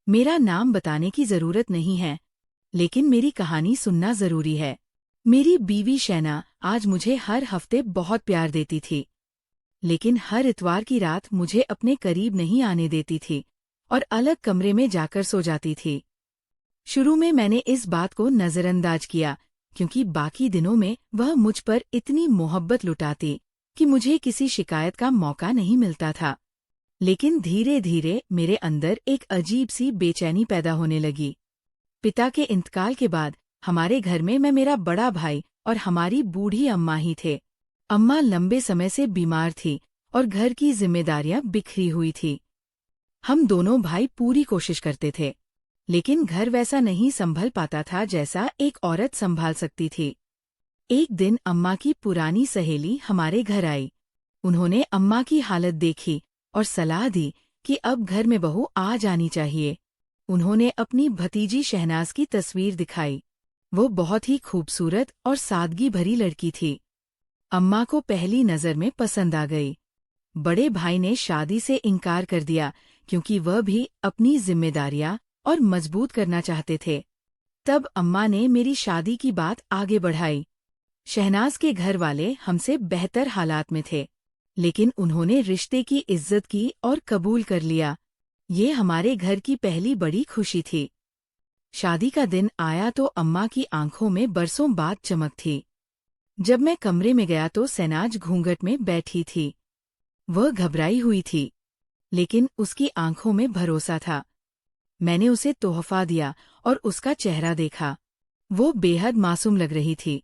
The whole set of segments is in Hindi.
मेरा नाम बताने की जरूरत नहीं है, लेकिन मेरी कहानी सुनना जरूरी है। मेरी बीवी शैना आज मुझे हर हफ्ते बहुत प्यार देती थी, लेकिन हर इतवार की रात मुझे अपने करीब नहीं आने देती थी और अलग कमरे में जाकर सो जाती थी। शुरू में मैंने इस बात को नजरअंदाज किया, क्योंकि बाकी दिनों में वह मुझ पर इतनी मोहब्बत लुटाती कि मुझे किसी शिकायत का मौका नहीं मिलता था। लेकिन धीरे धीरे मेरे अंदर एक अजीब सी बेचैनी पैदा होने लगी। पिता के इंतकाल के बाद हमारे घर में मैं, मेरा बड़ा भाई और हमारी बूढ़ी अम्मा ही थे। अम्मा लंबे समय से बीमार थी और घर की जिम्मेदारियां बिखरी हुई थी। हम दोनों भाई पूरी कोशिश करते थे, लेकिन घर वैसा नहीं संभल पाता था जैसा एक औरत संभाल सकती थी। एक दिन अम्मा की पुरानी सहेली हमारे घर आई। उन्होंने अम्मा की हालत देखी और सलाह दी कि अब घर में बहू आ जानी चाहिए। उन्होंने अपनी भतीजी शहनाज की तस्वीर दिखाई। वो बहुत ही खूबसूरत और सादगी भरी लड़की थी। अम्मा को पहली नज़र में पसंद आ गई। बड़े भाई ने शादी से इनकार कर दिया, क्योंकि वह भी अपनी जिम्मेदारियां और मजबूत करना चाहते थे। तब अम्मा ने मेरी शादी की बात आगे बढ़ाई। शहनाज के घर वाले हमसे बेहतर हालात में थे, लेकिन उन्होंने रिश्ते की इज्जत की और कबूल कर लिया। ये हमारे घर की पहली बड़ी खुशी थी। शादी का दिन आया तो अम्मा की आंखों में बरसों बाद चमक थी। जब मैं कमरे में गया तो शहनाज घूंघट में बैठी थी। वह घबराई हुई थी, लेकिन उसकी आंखों में भरोसा था। मैंने उसे तोहफा दिया और उसका चेहरा देखा। वो बेहद मासूम लग रही थी।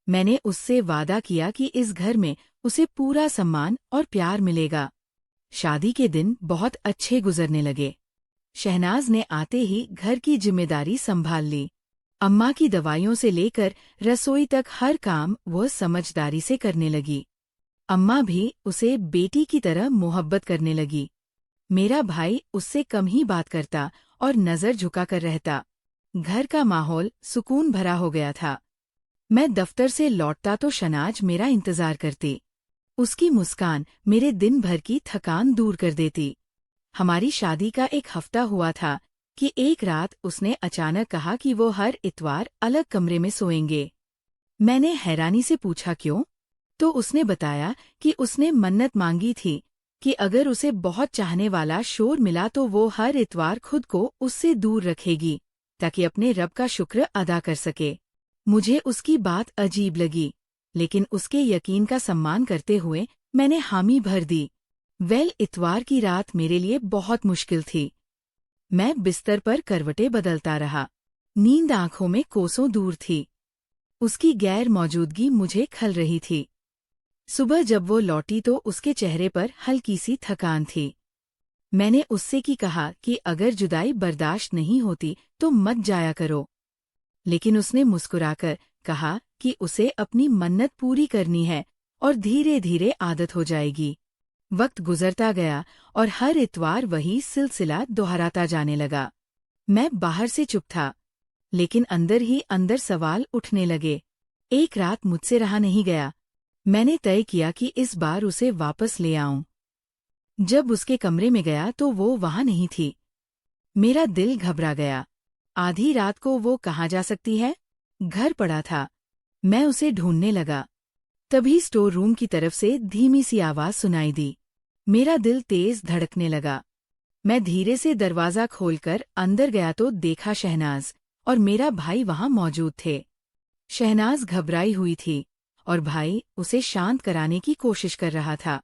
मैंने उससे वादा किया कि इस घर में उसे पूरा सम्मान और प्यार मिलेगा। शादी के दिन बहुत अच्छे गुजरने लगे। शहनाज ने आते ही घर की जिम्मेदारी संभाल ली। अम्मा की दवाइयों से लेकर रसोई तक हर काम वह समझदारी से करने लगी। अम्मा भी उसे बेटी की तरह मोहब्बत करने लगी। मेरा भाई उससे कम ही बात करता और नजर झुकाकर रहता। घर का माहौल सुकून भरा हो गया था। मैं दफ्तर से लौटता तो शहनाज मेरा इंतजार करती। उसकी मुस्कान मेरे दिन भर की थकान दूर कर देती। हमारी शादी का एक हफ्ता हुआ था कि एक रात उसने अचानक कहा कि वो हर इतवार अलग कमरे में सोएंगे। मैंने हैरानी से पूछा क्यों? तो उसने बताया कि उसने मन्नत मांगी थी कि अगर उसे बहुत चाहने वाला शोर मिला तो वो हर इतवार खुद को उससे दूर रखेगी, ताकि अपने रब का शुक्र अदा कर सके। मुझे उसकी बात अजीब लगी, लेकिन उसके यकीन का सम्मान करते हुए मैंने हामी भर दी। इतवार की रात मेरे लिए बहुत मुश्किल थी। मैं बिस्तर पर करवटें बदलता रहा। नींद आंखों में कोसों दूर थी। उसकी गैर मौजूदगी मुझे खल रही थी। सुबह जब वो लौटी तो उसके चेहरे पर हल्की सी थकान थी। मैंने उससे कहा कि अगर जुदाई बर्दाश्त नहीं होती तो मत जाया करो, लेकिन उसने मुस्कुराकर कहा कि उसे अपनी मन्नत पूरी करनी है और धीरे धीरे आदत हो जाएगी। वक्त गुजरता गया और हर इतवार वही सिलसिला दोहराता जाने लगा। मैं बाहर से चुप था, लेकिन अंदर ही अंदर सवाल उठने लगे। एक रात मुझसे रहा नहीं गया। मैंने तय किया कि इस बार उसे वापस ले आऊं। जब उसके कमरे में गया तो वो वहां नहीं थी। मेरा दिल घबरा गया। आधी रात को वो कहाँ जा सकती है? घर पड़ा था। मैं उसे ढूंढने लगा। तभी स्टोर रूम की तरफ से धीमी सी आवाज सुनाई दी। मेरा दिल तेज धड़कने लगा। मैं धीरे से दरवाजा खोलकर अंदर गया तो देखा शहनाज और मेरा भाई वहां मौजूद थे। शहनाज घबराई हुई थी और भाई उसे शांत कराने की कोशिश कर रहा था।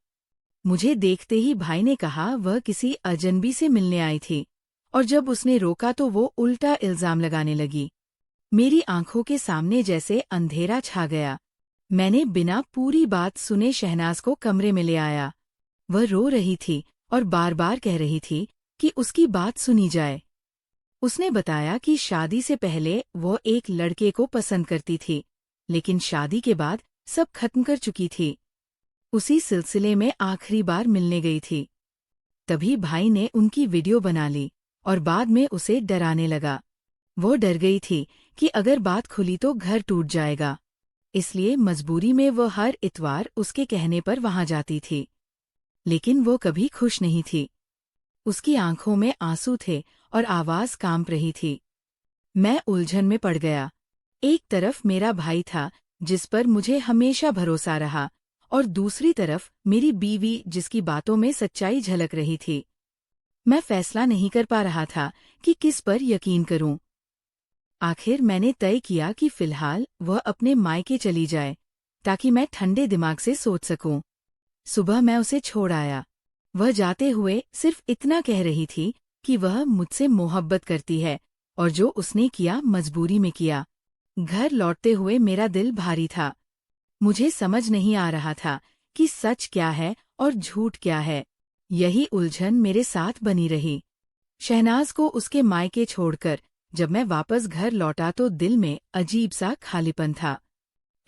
मुझे देखते ही भाई ने कहा वह किसी अजनबी से मिलने आई थी, और जब उसने रोका तो वो उल्टा इल्जाम लगाने लगी। मेरी आंखों के सामने जैसे अंधेरा छा गया। मैंने बिना पूरी बात सुने शहनाज को कमरे में ले आया। वह रो रही थी और बार बार कह रही थी कि उसकी बात सुनी जाए। उसने बताया कि शादी से पहले वो एक लड़के को पसंद करती थी, लेकिन शादी के बाद सब खत्म कर चुकी थी। उसी सिलसिले में आखिरी बार मिलने गई थी। तभी भाई ने उनकी वीडियो बना ली और बाद में उसे डराने लगा। वो डर गई थी कि अगर बात खुली तो घर टूट जाएगा, इसलिए मजबूरी में वो हर इतवार उसके कहने पर वहां जाती थी। लेकिन वो कभी खुश नहीं थी। उसकी आंखों में आंसू थे और आवाज कांप रही थी। मैं उलझन में पड़ गया। एक तरफ मेरा भाई था जिस पर मुझे हमेशा भरोसा रहा, और दूसरी तरफ मेरी बीवी जिसकी बातों में सच्चाई झलक रही थी। मैं फैसला नहीं कर पा रहा था कि किस पर यकीन करूं। आखिर मैंने तय किया कि फिलहाल वह अपने मायके चली जाए, ताकि मैं ठंडे दिमाग से सोच सकूं। सुबह मैं उसे छोड़ आया। वह जाते हुए सिर्फ इतना कह रही थी कि वह मुझसे मोहब्बत करती है और जो उसने किया मजबूरी में किया। घर लौटते हुए मेरा दिल भारी था। मुझे समझ नहीं आ रहा था कि सच क्या है और झूठ क्या है। यही उलझन मेरे साथ बनी रही। शहनाज को उसके मायके छोड़कर जब मैं वापस घर लौटा तो दिल में अजीब सा खालीपन था।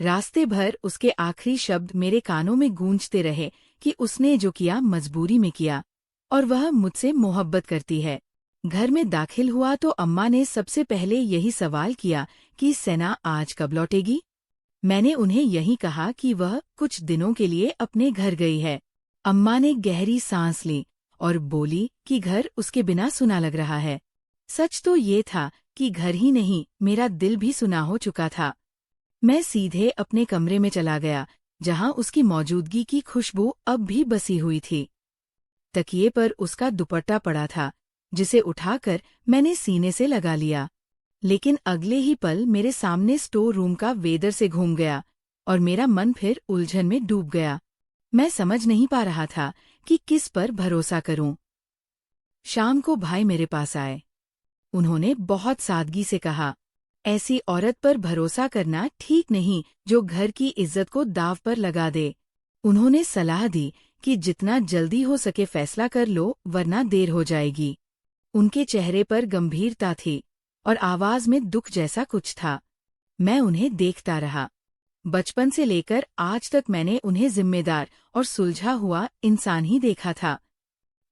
रास्ते भर उसके आखिरी शब्द मेरे कानों में गूंजते रहे कि उसने जो किया मजबूरी में किया और वह मुझसे मोहब्बत करती है। घर में दाखिल हुआ तो अम्मा ने सबसे पहले यही सवाल किया कि सना आज कब लौटेगी। मैंने उन्हें यही कहा कि वह कुछ दिनों के लिए अपने घर गई है। अम्मा ने गहरी सांस ली और बोली कि घर उसके बिना सुना लग रहा है। सच तो ये था कि घर ही नहीं, मेरा दिल भी सुना हो चुका था। मैं सीधे अपने कमरे में चला गया, जहां उसकी मौजूदगी की खुशबू अब भी बसी हुई थी। तकिए पर उसका दुपट्टा पड़ा था, जिसे उठाकर मैंने सीने से लगा लिया। लेकिन अगले ही पल मेरे सामने स्टोर रूम का वेदर से घूम गया और मेरा मन फिर उलझन में डूब गया। मैं समझ नहीं पा रहा था कि किस पर भरोसा करूं। शाम को भाई मेरे पास आए। उन्होंने बहुत सादगी से कहा, ऐसी औरत पर भरोसा करना ठीक नहीं जो घर की इज्जत को दांव पर लगा दे। उन्होंने सलाह दी कि जितना जल्दी हो सके फैसला कर लो, वरना देर हो जाएगी। उनके चेहरे पर गंभीरता थी और आवाज में दुख जैसा कुछ था। मैं उन्हें देखता रहा। बचपन से लेकर आज तक मैंने उन्हें जिम्मेदार और सुलझा हुआ इंसान ही देखा था।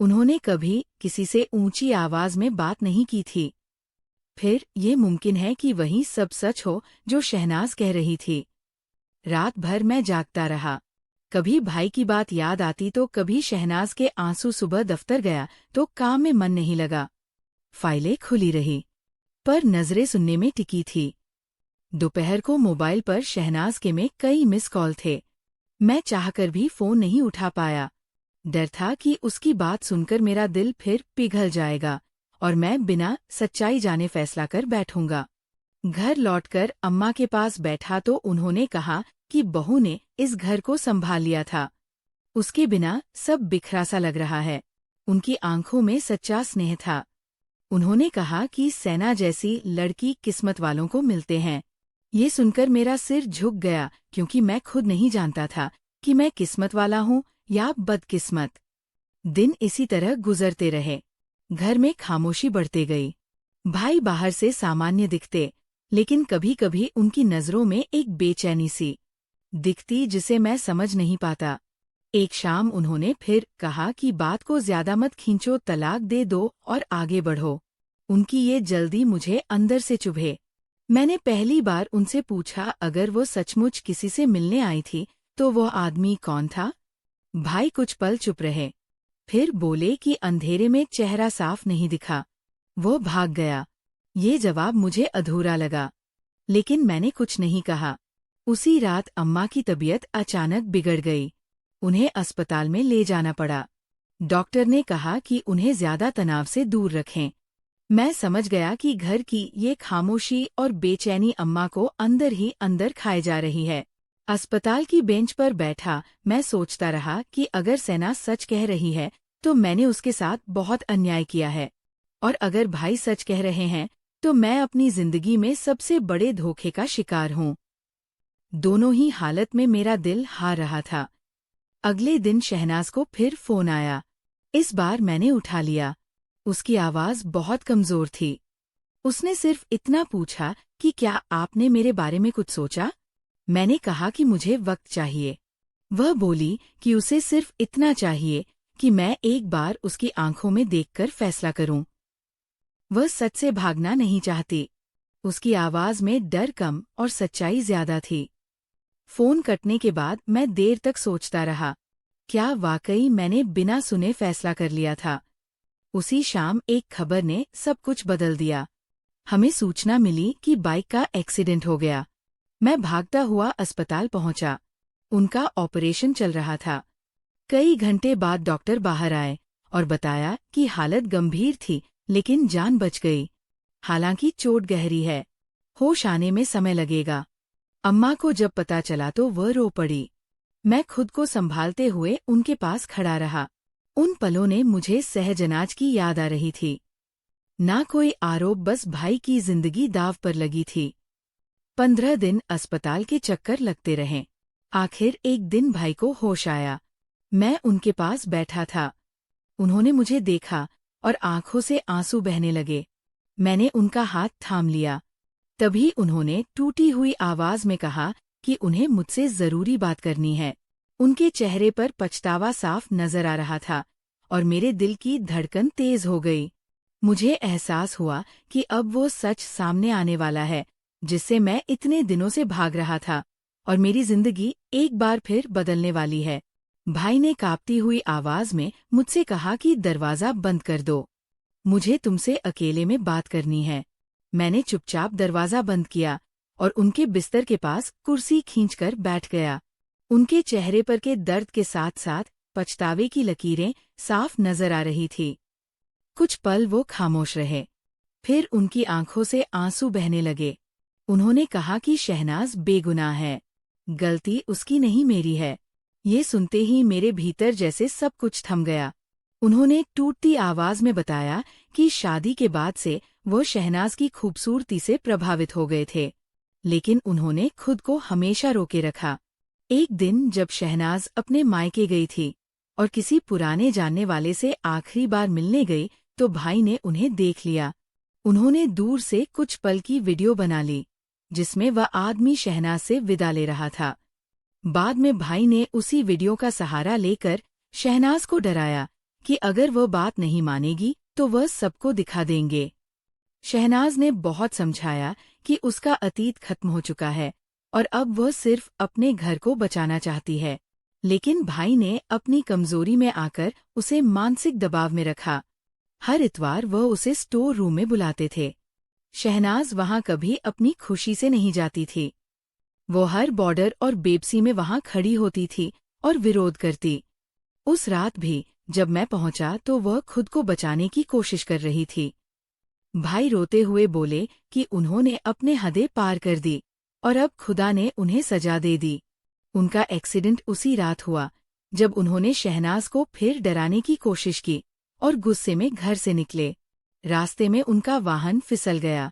उन्होंने कभी किसी से ऊंची आवाज में बात नहीं की थी। फिर ये मुमकिन है कि वही सब सच हो जो शहनाज कह रही थी। रात भर मैं जागता रहा। कभी भाई की बात याद आती तो कभी शहनाज के आंसू। सुबह दफ्तर गया तो काम में मन नहीं लगा। फाइलें खुली रही, पर नजरें सुनने में टिकी थी। दोपहर को मोबाइल पर शहनाज के में कई मिस कॉल थे। मैं चाहकर भी फोन नहीं उठा पाया। डर था कि उसकी बात सुनकर मेरा दिल फिर पिघल जाएगा और मैं बिना सच्चाई जाने फैसला कर बैठूंगा। घर लौटकर अम्मा के पास बैठा तो उन्होंने कहा कि बहू ने इस घर को संभाल लिया था। उसके बिना सब बिखरा सा लग रहा है। उनकी आंखों में सच्चा स्नेह था। उन्होंने कहा कि सना जैसी लड़की किस्मत वालों को मिलते हैं। ये सुनकर मेरा सिर झुक गया, क्योंकि मैं खुद नहीं जानता था कि मैं किस्मत वाला हूँ या बदकिस्मत। दिन इसी तरह गुजरते रहे। घर में खामोशी बढ़ती गई। भाई बाहर से सामान्य दिखते, लेकिन कभी कभी उनकी नजरों में एक बेचैनी सी दिखती जिसे मैं समझ नहीं पाता। एक शाम उन्होंने फिर कहा कि बात को ज्यादा मत खींचो, तलाक दे दो और आगे बढ़ो। उनकी ये जल्दी मुझे अंदर से चुभे। मैंने पहली बार उनसे पूछा, अगर वो सचमुच किसी से मिलने आई थी तो वो आदमी कौन था? भाई कुछ पल चुप रहे, फिर बोले कि अंधेरे में चेहरा साफ नहीं दिखा, वो भाग गया। ये जवाब मुझे अधूरा लगा, लेकिन मैंने कुछ नहीं कहा। उसी रात अम्मा की तबीयत अचानक बिगड़ गई। उन्हें अस्पताल में ले जाना पड़ा। डॉक्टर ने कहा कि उन्हें ज्यादा तनाव से दूर रखें। मैं समझ गया कि घर की ये खामोशी और बेचैनी अम्मा को अंदर ही अंदर खाए जा रही है। अस्पताल की बेंच पर बैठा मैं सोचता रहा कि अगर सना सच कह रही है तो मैंने उसके साथ बहुत अन्याय किया है, और अगर भाई सच कह रहे हैं तो मैं अपनी जिंदगी में सबसे बड़े धोखे का शिकार हूँ। दोनों ही हालत में मेरा दिल हार रहा था। अगले दिन शहनाज को फिर फोन आया। इस बार मैंने उठा लिया। उसकी आवाज बहुत कमजोर थी। उसने सिर्फ इतना पूछा कि क्या आपने मेरे बारे में कुछ सोचा? मैंने कहा कि मुझे वक्त चाहिए। वह बोली कि उसे सिर्फ इतना चाहिए कि मैं एक बार उसकी आंखों में देखकर फैसला करूं। वह सच से भागना नहीं चाहती। उसकी आवाज में डर कम और सच्चाई ज्यादा थी। फोन कटने के बाद मैं देर तक सोचता रहा, क्या वाकई मैंने बिना सुने फैसला कर लिया था? उसी शाम एक खबर ने सब कुछ बदल दिया। हमें सूचना मिली कि बाइक का एक्सीडेंट हो गया। मैं भागता हुआ अस्पताल पहुंचा। उनका ऑपरेशन चल रहा था। कई घंटे बाद डॉक्टर बाहर आए और बताया कि हालत गंभीर थी, लेकिन जान बच गई। हालांकि चोट गहरी है, होश आने में समय लगेगा। अम्मा को जब पता चला तो वह रो पड़ी। मैं खुद को संभालते हुए उनके पास खड़ा रहा। उन पलों ने मुझे सहजनाज की याद आ रही थी। ना कोई आरोप, बस भाई की जिंदगी दांव पर लगी थी। 15 दिन अस्पताल के चक्कर लगते रहे। आखिर एक दिन भाई को होश आया। मैं उनके पास बैठा था। उन्होंने मुझे देखा और आंखों से आंसू बहने लगे। मैंने उनका हाथ थाम लिया। तभी उन्होंने टूटी हुई आवाज में कहा कि उन्हें मुझसे जरूरी बात करनी है। उनके चेहरे पर पछतावा साफ नजर आ रहा था और मेरे दिल की धड़कन तेज हो गई। मुझे एहसास हुआ कि अब वो सच सामने आने वाला है, जिससे मैं इतने दिनों से भाग रहा था, और मेरी जिंदगी एक बार फिर बदलने वाली है। भाई ने कांपती हुई आवाज में मुझसे कहा कि दरवाजा बंद कर दो, मुझे तुमसे अकेले में बात करनी है। मैंने चुपचाप दरवाजा बंद किया और उनके बिस्तर के पास कुर्सी खींचकर बैठ गया। उनके चेहरे पर के दर्द के साथ साथ पछतावे की लकीरें साफ नजर आ रही थी। कुछ पल वो खामोश रहे, फिर उनकी आंखों से आंसू बहने लगे। उन्होंने कहा कि शहनाज बेगुनाह है, गलती उसकी नहीं मेरी है। ये सुनते ही मेरे भीतर जैसे सब कुछ थम गया। उन्होंने टूटती आवाज में बताया कि शादी के बाद से वो शहनाज की खूबसूरती से प्रभावित हो गए थे, लेकिन उन्होंने खुद को हमेशा रोके रखा। एक दिन जब शहनाज अपने मायके गई थी और किसी पुराने जानने वाले से आखिरी बार मिलने गई, तो भाई ने उन्हें देख लिया। उन्होंने दूर से कुछ पल की वीडियो बना ली, जिसमें वह आदमी शहनाज से विदा ले रहा था। बाद में भाई ने उसी वीडियो का सहारा लेकर शहनाज को डराया कि अगर वह बात नहीं मानेगी तो वह सबको दिखा देंगे। शहनाज ने बहुत समझाया कि उसका अतीत खत्म हो चुका है और अब वह सिर्फ अपने घर को बचाना चाहती है, लेकिन भाई ने अपनी कमजोरी में आकर उसे मानसिक दबाव में रखा। हर इतवार वह उसे स्टोर रूम में बुलाते थे। शहनाज वहां कभी अपनी खुशी से नहीं जाती थी। वो हर बॉर्डर और बेबसी में वहां खड़ी होती थी और विरोध करती। उस रात भी जब मैं पहुंचा तो वह खुद को बचाने की कोशिश कर रही थी। भाई रोते हुए बोले कि उन्होंने अपने हदें पार कर दी और अब खुदा ने उन्हें सजा दे दी। उनका एक्सीडेंट उसी रात हुआ जब उन्होंने शहनाज को फिर डराने की कोशिश की और गुस्से में घर से निकले। रास्ते में उनका वाहन फिसल गया।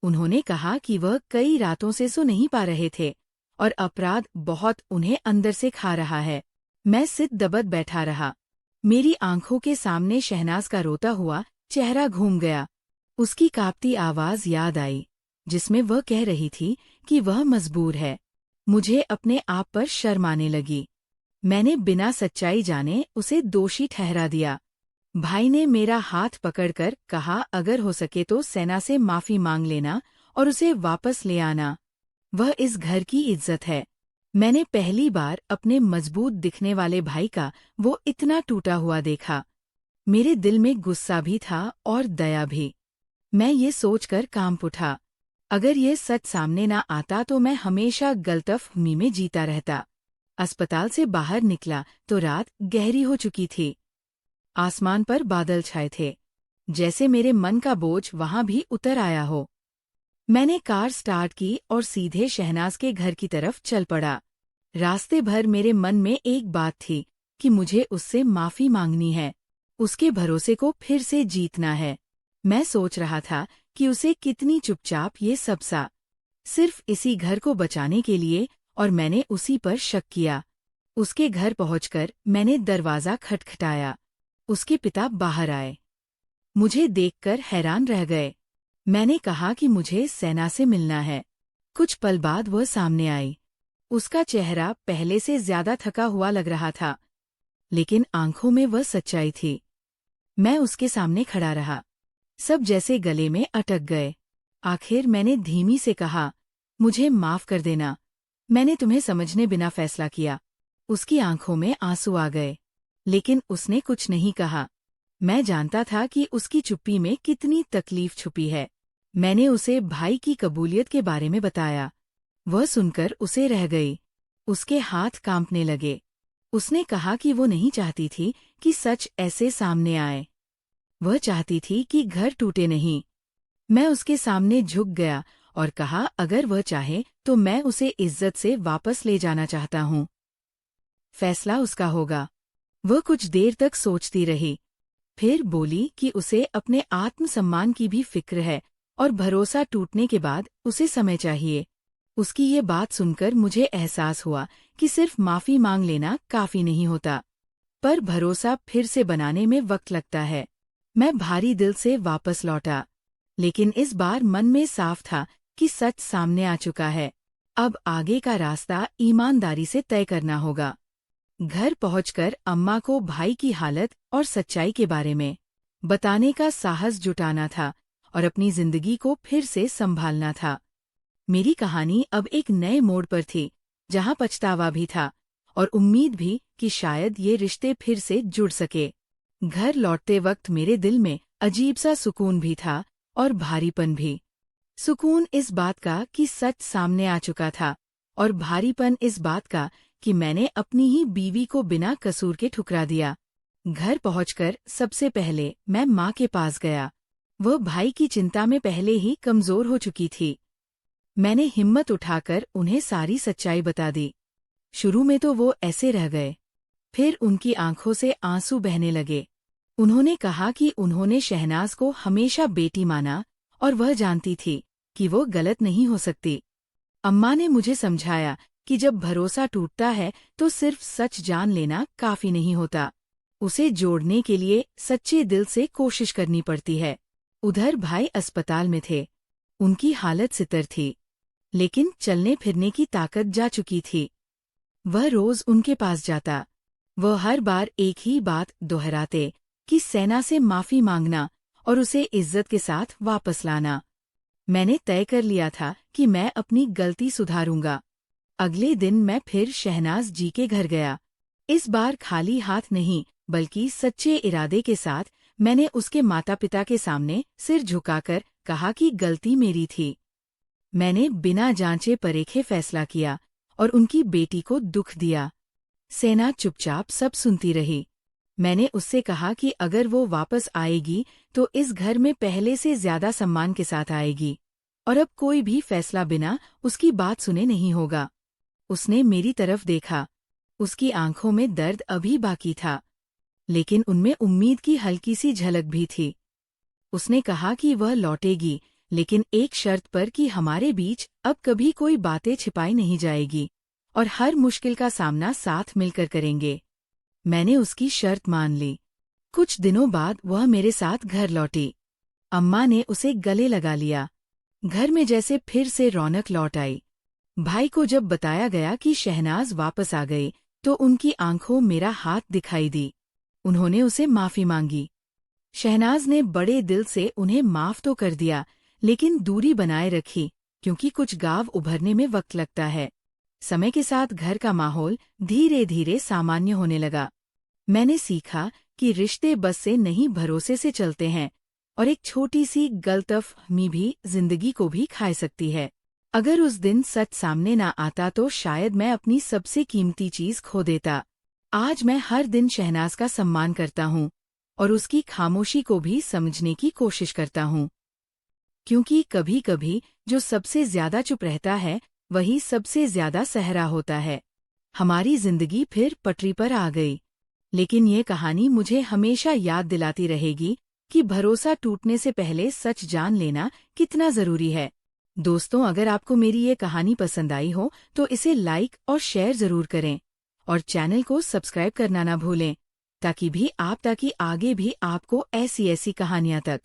उन्होंने कहा कि वह कई रातों से सो नहीं पा रहे थे और अपराध बहुत उन्हें अंदर से खा रहा है। मैं सिर दबद बैठा रहा। मेरी आंखों के सामने शहनाज का रोता हुआ चेहरा घूम गया। उसकी कांपती आवाज याद आई, जिसमें वह कह रही थी कि वह मजबूर है। मुझे अपने आप पर शर्म आने लगी। मैंने बिना सच्चाई जाने उसे दोषी ठहरा दिया। भाई ने मेरा हाथ पकड़कर कहा, अगर हो सके तो सेना से माफी मांग लेना और उसे वापस ले आना। वह इस घर की इज्जत है। मैंने पहली बार अपने मजबूत दिखने वाले भाई का वो इतना टूटा हुआ देखा। मेरे दिल में गुस्सा भी था और दया भी। मैं ये सोचकर कांप उठा, अगर ये सच सामने ना आता तो मैं हमेशा गलतफहमी में जीता रहता। अस्पताल से बाहर निकला तो रात गहरी हो चुकी थी। आसमान पर बादल छाए थे, जैसे मेरे मन का बोझ वहां भी उतर आया हो। मैंने कार स्टार्ट की और सीधे शहनाज के घर की तरफ चल पड़ा। रास्ते भर मेरे मन में एक बात थी कि मुझे उससे माफी मांगनी है, उसके भरोसे को फिर से जीतना है। मैं सोच रहा था कि उसे कितनी चुपचाप ये सब सा, सिर्फ इसी घर को बचाने के लिए, और मैंने उसी पर शक किया। उसके घर पहुंचकर मैंने दरवाजा खटखटाया। उसके पिता बाहर आए। मुझे देखकर हैरान रह गए। मैंने कहा कि मुझे सेना से मिलना है। कुछ पल बाद वह सामने आई। उसका चेहरा पहले से ज्यादा थका हुआ लग रहा था, लेकिन आंखों में वह सच्चाई थी। मैं उसके सामने खड़ा रहा। सब जैसे गले में अटक गए। आखिर मैंने धीमी से कहा, मुझे माफ कर देना, मैंने तुम्हें समझने बिना फैसला किया। उसकी आंखों में आंसू आ गए, लेकिन उसने कुछ नहीं कहा। मैं जानता था कि उसकी चुप्पी में कितनी तकलीफ छुपी है। मैंने उसे भाई की कबूलियत के बारे में बताया। वह सुनकर उसे रह गई। उसके हाथ कांपने लगे। उसने कहा कि वो नहीं चाहती थी कि सच ऐसे सामने आए। वह चाहती थी कि घर टूटे नहीं। मैं उसके सामने झुक गया और कहा, अगर वह चाहे तो मैं उसे इज्जत से वापस ले जाना चाहता हूँ। फैसला उसका होगा। वह कुछ देर तक सोचती रही। फिर बोली कि उसे अपने आत्मसम्मान की भी फिक्र है और भरोसा टूटने के बाद उसे समय चाहिए। उसकी ये बात सुनकर मुझे एहसास हुआ कि सिर्फ माफी मांग लेना काफी नहीं होता, पर भरोसा फिर से बनाने में वक्त लगता है। मैं भारी दिल से वापस लौटा, लेकिन इस बार मन में साफ था कि सच सामने आ चुका है। अब आगे का रास्ता ईमानदारी से तय करना होगा। घर पहुंचकर अम्मा को भाई की हालत और सच्चाई के बारे में बताने का साहस जुटाना था और अपनी जिंदगी को फिर से संभालना था। मेरी कहानी अब एक नए मोड़ पर थी, जहां पछतावा भी था और उम्मीद भी कि शायद ये रिश्ते फिर से जुड़ सके। घर लौटते वक्त मेरे दिल में अजीब सा सुकून भी था और भारीपन भी। सुकून इस बात का कि सच सामने आ चुका था, और भारीपन इस बात का कि मैंने अपनी ही बीवी को बिना कसूर के ठुकरा दिया। घर पहुंचकर सबसे पहले मैं माँ के पास गया। वह भाई की चिंता में पहले ही कमजोर हो चुकी थी। मैंने हिम्मत उठाकर उन्हें सारी सच्चाई बता दी। शुरू में तो वो ऐसे रह गए, फिर उनकी आंखों से आंसू बहने लगे। उन्होंने कहा कि उन्होंने शहनाज को हमेशा बेटी माना और वह जानती थी कि वो गलत नहीं हो सकती। अम्मा ने मुझे समझाया कि जब भरोसा टूटता है तो सिर्फ सच जान लेना काफी नहीं होता, उसे जोड़ने के लिए सच्चे दिल से कोशिश करनी पड़ती है। उधर भाई अस्पताल में थे। उनकी हालत सितर थी, लेकिन चलने फिरने की ताकत जा चुकी थी। वह रोज उनके पास जाता। वह हर बार एक ही बात दोहराते कि सेना से माफी मांगना और उसे इज्जत के साथ वापस लाना। मैंने तय कर लिया था कि मैं अपनी गलती सुधारूंगा। अगले दिन मैं फिर शहनाज जी के घर गया। इस बार खाली हाथ नहीं, बल्कि सच्चे इरादे के साथ। मैंने उसके माता पिता के सामने सिर झुकाकर कहा कि गलती मेरी थी। मैंने बिना जांचे परेखे फैसला किया और उनकी बेटी को दुख दिया। सेना चुपचाप सब सुनती रही। मैंने उससे कहा कि अगर वो वापस आएगी तो इस घर में पहले से ज्यादा सम्मान के साथ आएगी, और अब कोई भी फैसला बिना उसकी बात सुने नहीं होगा। उसने मेरी तरफ देखा। उसकी आंखों में दर्द अभी बाकी था, लेकिन उनमें उम्मीद की हल्की सी झलक भी थी। उसने कहा कि वह लौटेगी, लेकिन एक शर्त पर कि हमारे बीच अब कभी कोई बातें छिपाई नहीं जाएगी और हर मुश्किल का सामना साथ मिलकर करेंगे। मैंने उसकी शर्त मान ली। कुछ दिनों बाद वह मेरे साथ घर लौटी। अम्मा ने उसे गले लगा लिया। घर में जैसे फिर से रौनक लौट आई। भाई को जब बताया गया कि शहनाज वापस आ गई तो उनकी आंखों मेरा हाथ दिखाई दी। उन्होंने उसे माफी मांगी। शहनाज ने बड़े दिल से उन्हें माफ तो कर दिया, लेकिन दूरी बनाए रखी, क्योंकि कुछ गाव उभरने में वक्त लगता है। समय के साथ घर का माहौल धीरे धीरे सामान्य होने लगा। मैंने सीखा कि रिश्ते बस से नहीं, भरोसे से चलते हैं, और एक छोटी सी गलतफहमी भी जिंदगी को भी खा सकती है। अगर उस दिन सच सामने ना आता तो शायद मैं अपनी सबसे कीमती चीज खो देता। आज मैं हर दिन शहनाज का सम्मान करता हूँ और उसकी खामोशी को भी समझने की कोशिश करता हूँ, क्योंकि कभी कभी जो सबसे ज्यादा चुप रहता है वही सबसे ज्यादा सहरा होता है। हमारी जिंदगी फिर पटरी पर आ गई, लेकिन ये कहानी मुझे हमेशा याद दिलाती रहेगी कि भरोसा टूटने से पहले सच जान लेना कितना जरूरी है। दोस्तों, अगर आपको मेरी ये कहानी पसंद आई हो तो इसे लाइक और शेयर जरूर करें, और चैनल को सब्सक्राइब करना ना भूलें, ताकि आगे भी आपको ऐसी कहानियां तक